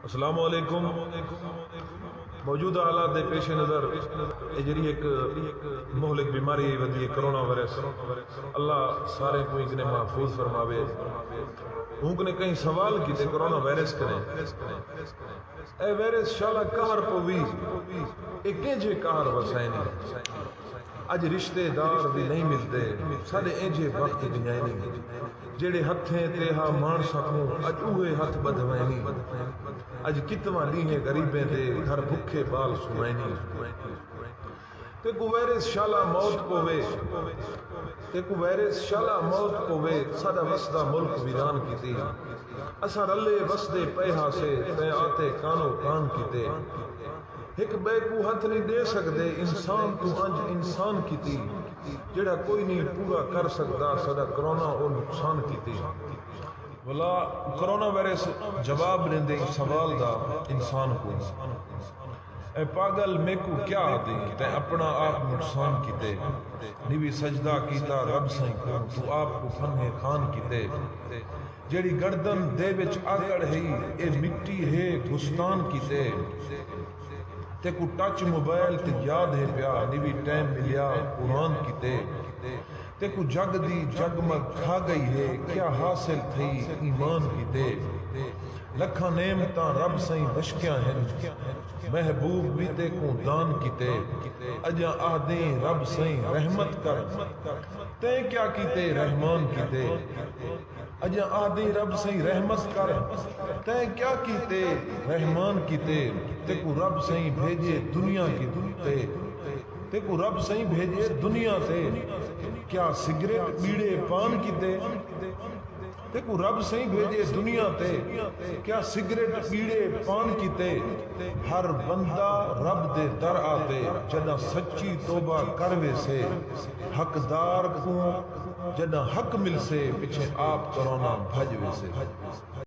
السلام علیکم۔ موجودہ حالات دے پیش نظر جڑی ایک مہلک بیماری ودی ہے کرونا وائرس، اللہ سارے کو اتنے محفوظ فرماوے۔ اونک نے کہیں سوال کیتے کرونا وائرس کریں اے وائرس شالا کار پوی ایک جے کار وسائے نہیں، اج رشتے دار بھی نہیں ملتے سارے انجے وقت دنیا نہیں، جڑے ہتھیں تے ہاں مان سکوں اج اوہے ہتھ بدھوائے نہیں، اج کتنا لیہیں غریبیں دے گھر بھکھے بال سوائے نہیں۔ تے کو وائرس شالا موت پوے، تے کو وائرس شالا موت پوے، سادہ وسدہ ملک ویران کیتی، اسا رلے وسدے پیہا سے تے آتے کانو کان کیتے، ایک بے کو ہتھ نہیں دے سکتے انسان تو انج انسان کیتی، جڑا کوئی نہیں پورا کر سکتا سدا کرونا اور نقصان کیتی۔ بلا کرونا وائرس جواب دیں دے سوال دا انسان کو، اے پاگل میں کو کیا آدھی تے اپنا آپ نقصان کیتے، نیوی سجدہ کیتا رب سائیں کو تو آپ کو فن خان کیتے، جڑی گردن دے وچ آگڑ ہے اے مٹی ہے گستان کیتے، تے کو ٹچ موبائل تے یاد ہے پیا نیوی ٹائم ملیا قرآن کیتے، تے کو جگ دی جگمگ کھا گئی ہے کیا حاصل تھی ایمان کیتے، لکھا نعمتاں رب سائیں بشکیاں ہیں محبوب بھی تے کو دان کیتے، اجا آدیں رب سائیں رحمت کر تے کیا کیتے رحمان کیتے، اجا آدیں رب سائیں رحمت کر تے کیا کیتے رحمان کیتے، تے کو رب سائیں بھیجے دنیا کی تے، تے کو رب سائیں بھیجے دنیا تے کیا سگریٹ بیڑے پان کیتے، تے کو رب سائیں بھیجے دنیا تے کیا سگریٹ بیڑے پان کیتے، ہر بندہ رب دے در آتے جنہ سچی توبہ کروے سے، حقدار کو جنہ حق مل سے پچھے آپ کرونا بھجوے سے۔